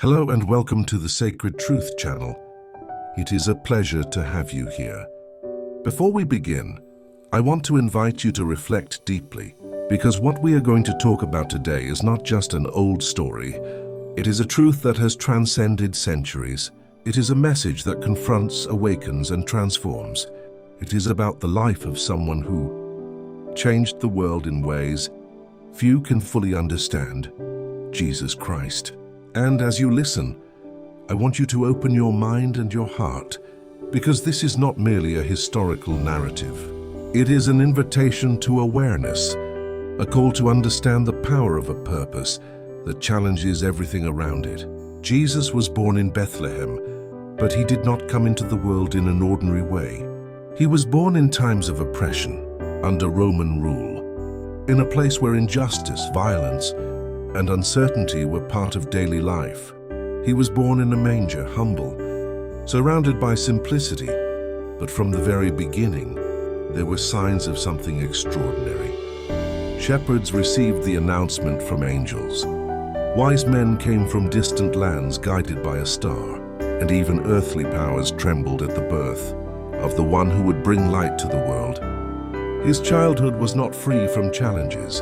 Hello and welcome to the Sacred Truth channel. It is a pleasure to have you here. Before we begin, I want to invite you to reflect deeply, because what we are going to talk about today is not just an old story. It is a truth that has transcended centuries. It is a message that confronts, awakens, and transforms. It is about the life of someone who changed the world in ways few can fully understand, Jesus Christ. And as you listen, I want you to open your mind and your heart, because this is not merely a historical narrative. It is an invitation to awareness, a call to understand the power of a purpose that challenges everything around it. Jesus was born in Bethlehem, but he did not come into the world in an ordinary way. He was born in times of oppression, under Roman rule, in a place where injustice, violence, and uncertainty were part of daily life. He was born in a manger, humble, surrounded by simplicity, but from the very beginning, there were signs of something extraordinary. Shepherds received the announcement from angels. Wise men came from distant lands guided by a star, and even earthly powers trembled at the birth of the one who would bring light to the world. His childhood was not free from challenges.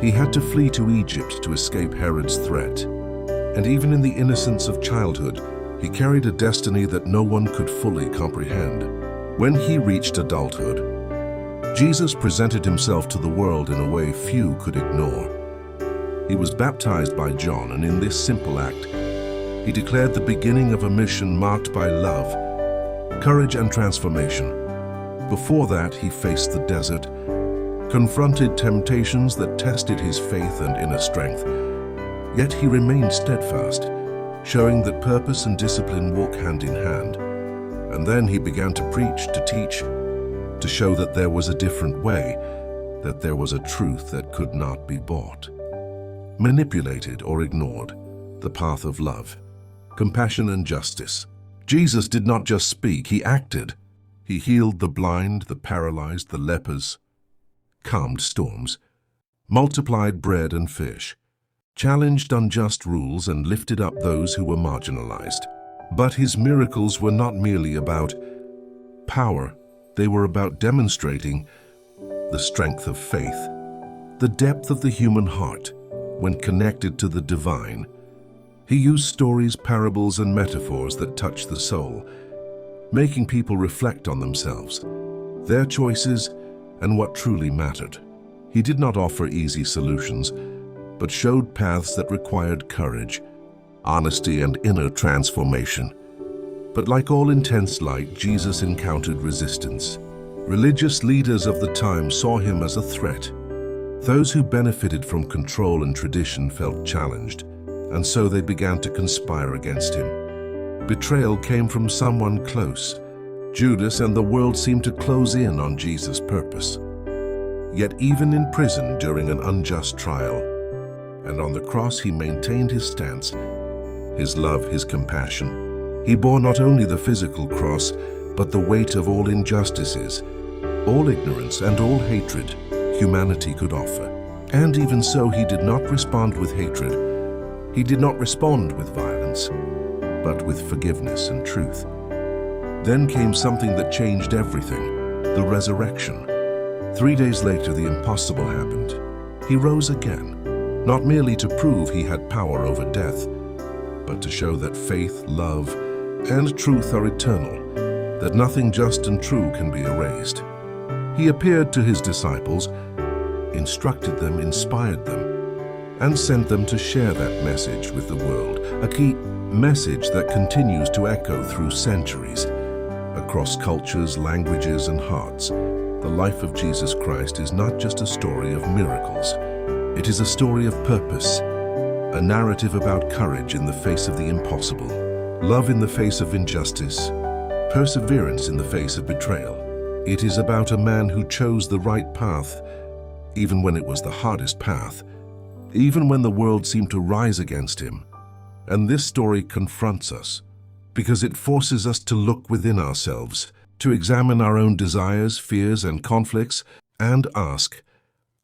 He had to flee to Egypt to escape Herod's threat. And even in the innocence of childhood, he carried a destiny that no one could fully comprehend. When he reached adulthood, Jesus presented himself to the world in a way few could ignore. He was baptized by John, and in this simple act, he declared the beginning of a mission marked by love, courage, and transformation. Before that, he faced the desert, confronted temptations that tested his faith and inner strength. Yet he remained steadfast, showing that purpose and discipline walk hand in hand. And then he began to preach, to teach, to show that there was a different way, that there was a truth that could not be bought, manipulated, or ignored, the path of love, compassion, and justice. Jesus did not just speak, he acted. He healed the blind, the paralyzed, the lepers, calmed storms, multiplied bread and fish, challenged unjust rules, and lifted up those who were marginalized. But his miracles were not merely about power. They were about demonstrating the strength of faith, the depth of the human heart when connected to the divine. He used stories, parables, and metaphors that touched the soul, making people reflect on themselves, their choices, and what truly mattered. He did not offer easy solutions, but showed paths that required courage, honesty, and inner transformation. But like all intense light, Jesus encountered resistance. Religious leaders of the time saw him as a threat. Those who benefited from control and tradition felt challenged, and so they began to conspire against him. Betrayal came from someone close, Judas, and the world seemed to close in on Jesus' purpose. Yet even in prison during an unjust trial, and on the cross, he maintained his stance, his love, his compassion. He bore not only the physical cross, but the weight of all injustices, all ignorance, and all hatred humanity could offer. And even so, he did not respond with hatred. He did not respond with violence, but with forgiveness and truth. Then came something that changed everything, the resurrection. 3 days later, the impossible happened. He rose again, not merely to prove he had power over death, but to show that faith, love, and truth are eternal, that nothing just and true can be erased. He appeared to his disciples, instructed them, inspired them, and sent them to share that message with the world, a key message that continues to echo through centuries. Across cultures, languages, and hearts, the life of Jesus Christ is not just a story of miracles. It is a story of purpose, a narrative about courage in the face of the impossible, love in the face of injustice, perseverance in the face of betrayal. It is about a man who chose the right path, even when it was the hardest path, even when the world seemed to rise against him. And this story confronts us, because it forces us to look within ourselves, to examine our own desires, fears, and conflicts, and ask,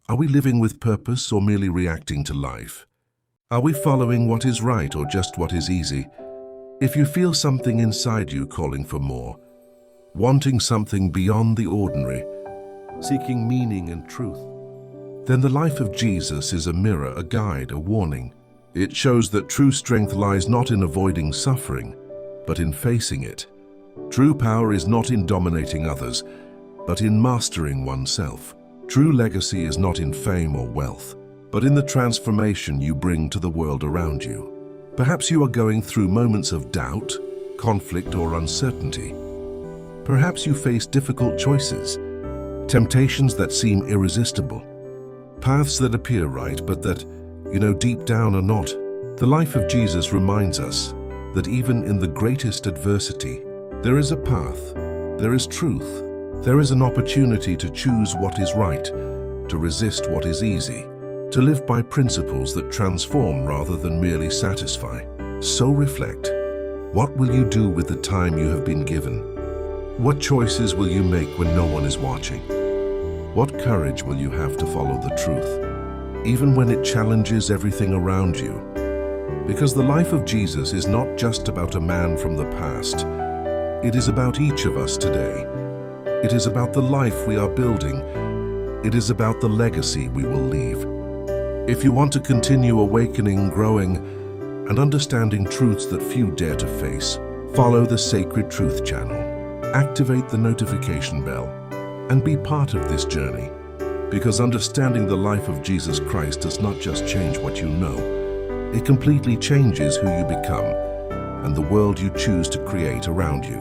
are we living with purpose or merely reacting to life? Are we following what is right or just what is easy? If you feel something inside you calling for more, wanting something beyond the ordinary, seeking meaning and truth, then the life of Jesus is a mirror, a guide, a warning. It shows that true strength lies not in avoiding suffering, but in facing it. True power is not in dominating others, but in mastering oneself. True legacy is not in fame or wealth, but in the transformation you bring to the world around you. Perhaps you are going through moments of doubt, conflict, or uncertainty. Perhaps you face difficult choices, temptations that seem irresistible, paths that appear right but that, deep down are not. The life of Jesus reminds us that even in the greatest adversity, there is a path, there is truth, there is an opportunity to choose what is right, to resist what is easy, to live by principles that transform rather than merely satisfy. So reflect. What will you do with the time you have been given? What choices will you make when no one is watching? What courage will you have to follow the truth, even when it challenges everything around you? Because the life of Jesus is not just about a man from the past. It is about each of us today. It is about the life we are building. It is about the legacy we will leave. If you want to continue awakening, growing, and understanding truths that few dare to face, follow the Sacred Truth channel. Activate the notification bell and be part of this journey. Because understanding the life of Jesus Christ does not just change what you know, it completely changes who you become and the world you choose to create around you.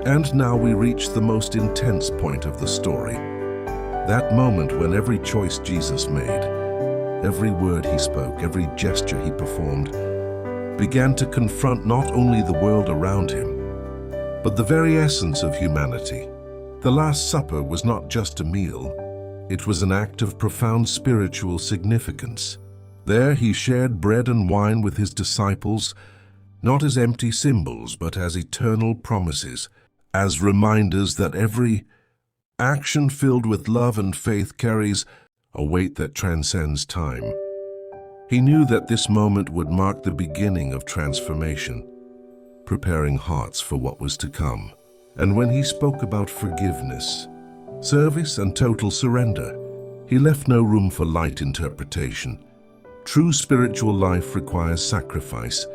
And now we reach the most intense point of the story. That moment when every choice Jesus made, every word he spoke, every gesture he performed, began to confront not only the world around him, but the very essence of humanity. The Last Supper was not just a meal. It was an act of profound spiritual significance. There he shared bread and wine with his disciples, not as empty symbols, but as eternal promises, as reminders that every action filled with love and faith carries a weight that transcends time. He knew that this moment would mark the beginning of transformation, preparing hearts for what was to come. And when he spoke about forgiveness, service, and total surrender, he left no room for light interpretation. True spiritual life requires sacrifice,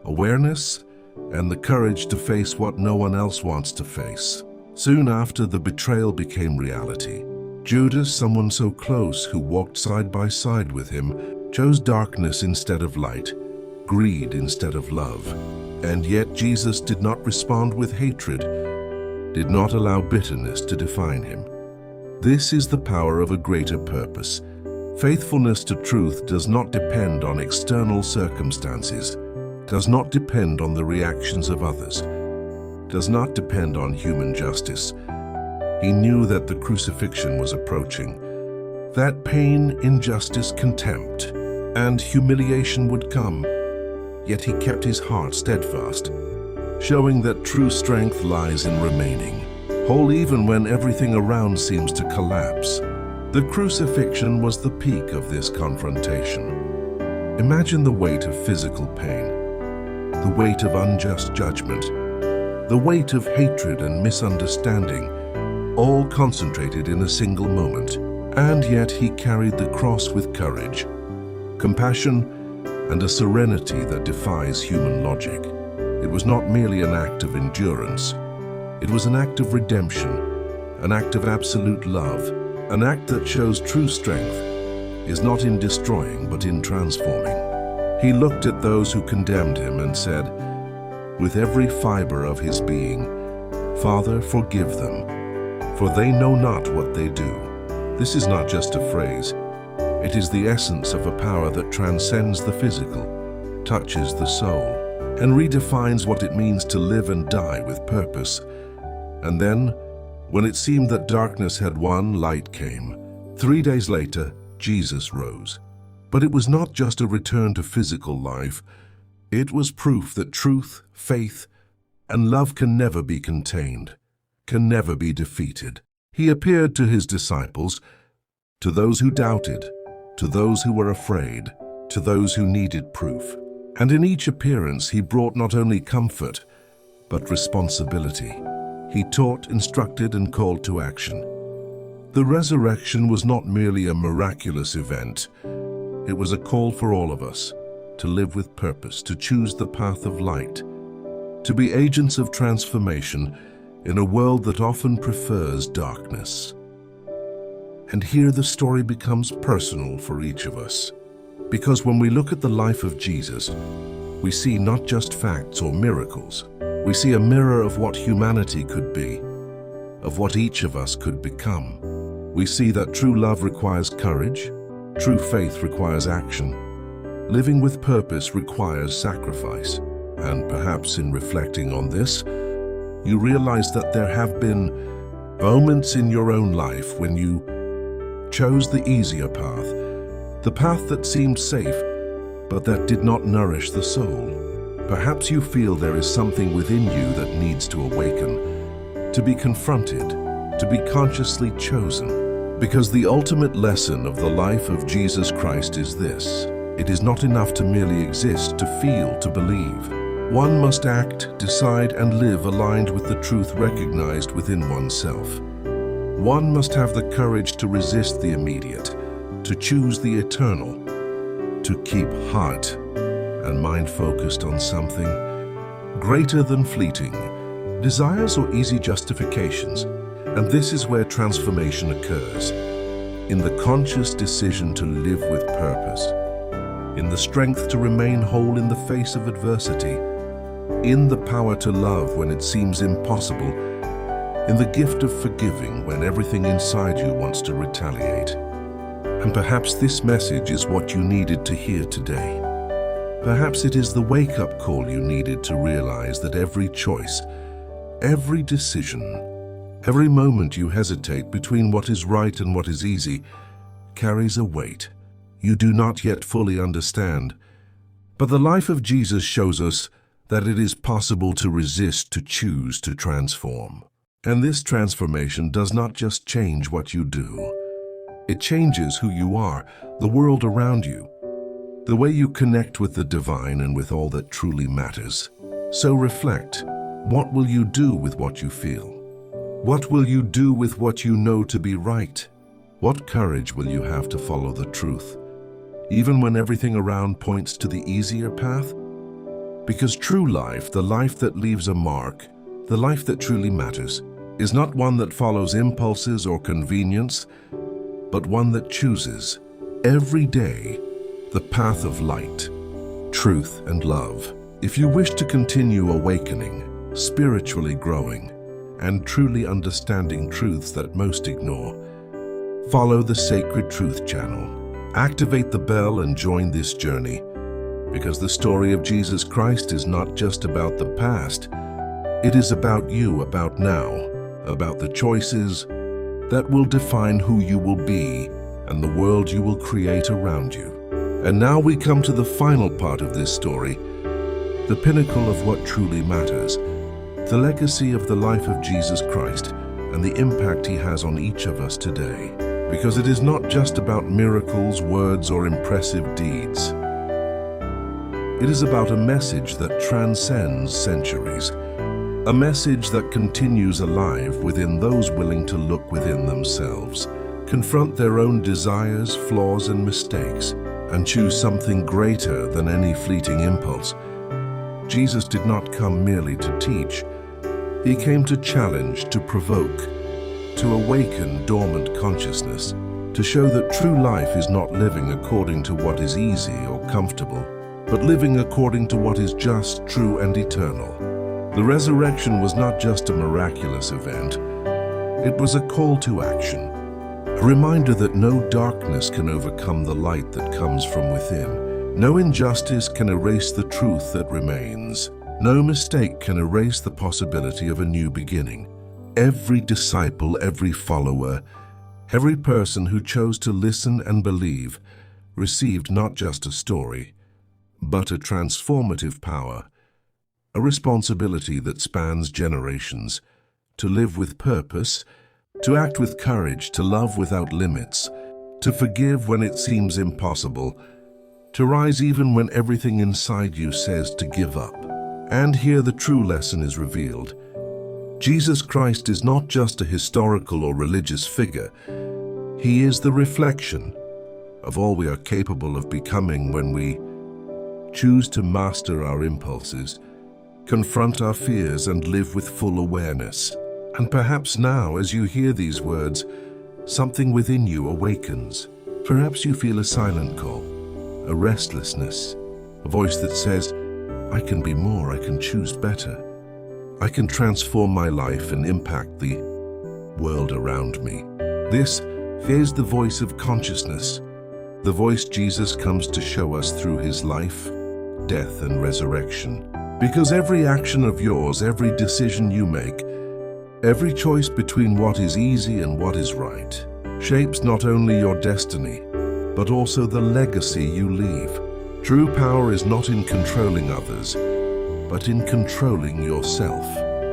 awareness, and the courage to face what no one else wants to face. Soon after, the betrayal became reality. Judas, someone so close who walked side by side with him, chose darkness instead of light, greed instead of love. And yet Jesus did not respond with hatred, did not allow bitterness to define him. This is the power of a greater purpose. Faithfulness to truth does not depend on external circumstances, does not depend on the reactions of others, does not depend on human justice. He knew that the crucifixion was approaching, that pain, injustice, contempt, and humiliation would come. Yet he kept his heart steadfast, showing that true strength lies in remaining whole even when everything around seems to collapse. The crucifixion was the peak of this confrontation. Imagine the weight of physical pain, the weight of unjust judgment, the weight of hatred and misunderstanding, all concentrated in a single moment. And yet he carried the cross with courage, compassion, and a serenity that defies human logic. It was not merely an act of endurance. It was an act of redemption, an act of absolute love, an act that shows true strength is not in destroying but in transforming. He looked at those who condemned him and said, with every fiber of his being, "Father, forgive them, for they know not what they do." This is not just a phrase. It is the essence of a power that transcends the physical, touches the soul, and redefines what it means to live and die with purpose. And then, when it seemed that darkness had won, light came. 3 days later, Jesus rose. But it was not just a return to physical life. It was proof that truth, faith, and love can never be contained, can never be defeated. He appeared to his disciples, to those who doubted, to those who were afraid, to those who needed proof. And in each appearance, he brought not only comfort, but responsibility. He taught, instructed, and called to action. The resurrection was not merely a miraculous event. It was a call for all of us to live with purpose, to choose the path of light, to be agents of transformation in a world that often prefers darkness. And here the story becomes personal for each of us. Because when we look at the life of Jesus, we see not just facts or miracles. We see a mirror of what humanity could be, of what each of us could become. We see that true love requires courage, true faith requires action, living with purpose requires sacrifice. And perhaps in reflecting on this, you realize that there have been moments in your own life when you chose the easier path, the path that seemed safe, but that did not nourish the soul. Perhaps you feel there is something within you that needs to awaken, to be confronted, to be consciously chosen. Because the ultimate lesson of the life of Jesus Christ is this: it is not enough to merely exist, to feel, to believe. One must act, decide, and live aligned with the truth recognized within oneself. One must have the courage to resist the immediate, to choose the eternal, to keep heart and mind focused on something greater than fleeting desires or easy justifications. And this is where transformation occurs, in the conscious decision to live with purpose, in the strength to remain whole in the face of adversity, in the power to love when it seems impossible, in the gift of forgiving when everything inside you wants to retaliate. And perhaps this message is what you needed to hear today. Perhaps it is the wake-up call you needed to realize that every choice, every decision, every moment you hesitate between what is right and what is easy carries a weight you do not yet fully understand. But the life of Jesus shows us that it is possible to resist, to choose, to transform. And this transformation does not just change what you do. It changes who you are, the world around you, the way you connect with the divine and with all that truly matters. So reflect. What will you do with what you feel? What will you do with what you know to be right? What courage will you have to follow the truth, even when everything around points to the easier path? Because true life, the life that leaves a mark, the life that truly matters, is not one that follows impulses or convenience, but one that chooses every day the path of light, truth, and love. If you wish to continue awakening, spiritually growing, and truly understanding truths that most ignore, follow the Sacred Truth channel. Activate the bell and join this journey, because the story of Jesus Christ is not just about the past. It is about you, about now, about the choices that will define who you will be and the world you will create around you. And now we come to the final part of this story, the pinnacle of what truly matters, the legacy of the life of Jesus Christ and the impact he has on each of us today. Because it is not just about miracles, words, or impressive deeds. It is about a message that transcends centuries, a message that continues alive within those willing to look within themselves, confront their own desires, flaws, and mistakes, and choose something greater than any fleeting impulse. Jesus did not come merely to teach. He came to challenge, to provoke, to awaken dormant consciousness, to show that true life is not living according to what is easy or comfortable, but living according to what is just, true, and eternal. The resurrection was not just a miraculous event. It was a call to action, a reminder that no darkness can overcome the light that comes from within. No injustice can erase the truth that remains. No mistake can erase the possibility of a new beginning. Every disciple, every follower, every person who chose to listen and believe received not just a story, but a transformative power, a responsibility that spans generations, to live with purpose, to act with courage, to love without limits, to forgive when it seems impossible, to rise even when everything inside you says to give up. And here the true lesson is revealed. Jesus Christ is not just a historical or religious figure. He is the reflection of all we are capable of becoming when we choose to master our impulses, confront our fears, and live with full awareness. And perhaps now, as you hear these words, something within you awakens. Perhaps you feel a silent call, a restlessness, a voice that says, I can be more, I can choose better. I can transform my life and impact the world around me. This is the voice of consciousness, the voice Jesus comes to show us through his life, death, and resurrection. Because every action of yours, every decision you make, every choice between what is easy and what is right, shapes not only your destiny, but also the legacy you leave. True power is not in controlling others, but in controlling yourself.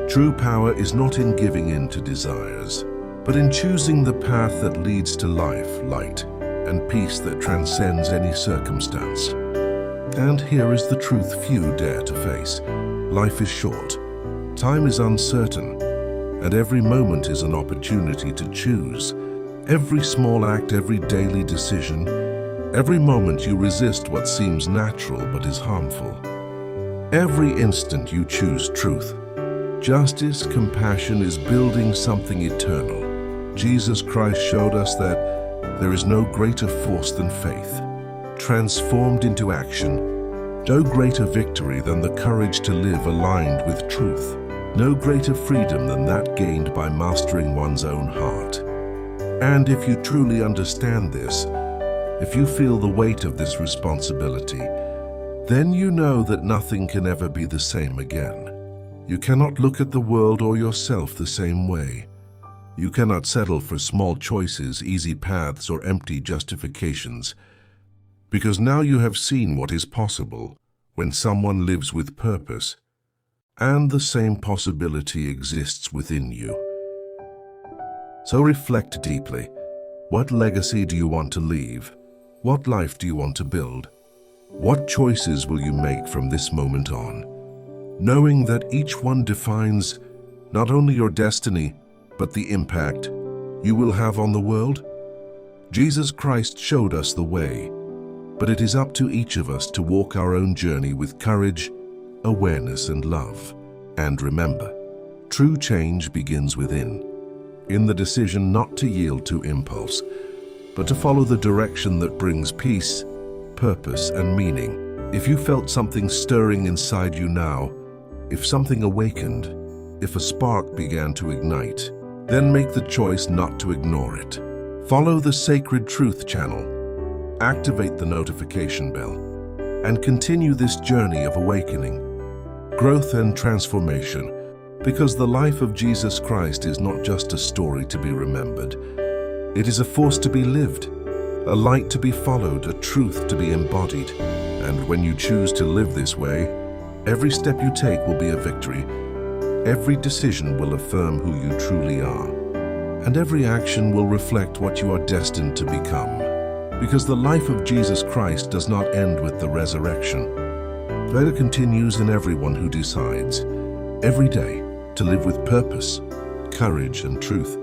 True power is not in giving in to desires, but in choosing the path that leads to life, light, and peace that transcends any circumstance. And here is the truth few dare to face. Life is short, time is uncertain, and every moment is an opportunity to choose. Every small act, every daily decision, every moment you resist what seems natural but is harmful. Every instant you choose truth, justice, compassion is building something eternal. Jesus Christ showed us that there is no greater force than faith, transformed into action, no greater victory than the courage to live aligned with truth, no greater freedom than that gained by mastering one's own heart. And if you truly understand this, if you feel the weight of this responsibility, then you know that nothing can ever be the same again. You cannot look at the world or yourself the same way. You cannot settle for small choices, easy paths, or empty justifications, because now you have seen what is possible when someone lives with purpose, and the same possibility exists within you. So reflect deeply. What legacy do you want to leave? What life do you want to build? What choices will you make from this moment on, knowing that each one defines not only your destiny, but the impact you will have on the world? Jesus Christ showed us the way, but it is up to each of us to walk our own journey with courage, awareness, and love. And remember, true change begins within, in the decision not to yield to impulse, but to follow the direction that brings peace, purpose, and meaning. If you felt something stirring inside you now, if something awakened, if a spark began to ignite, then make the choice not to ignore it. Follow the Sacred Truth channel, activate the notification bell, and continue this journey of awakening, growth, and transformation, because the life of Jesus Christ is not just a story to be remembered. It is a force to be lived, a light to be followed, a truth to be embodied. And when you choose to live this way, every step you take will be a victory. Every decision will affirm who you truly are. And every action will reflect what you are destined to become. Because the life of Jesus Christ does not end with the resurrection, but it continues in everyone who decides, every day, to live with purpose, courage, and truth.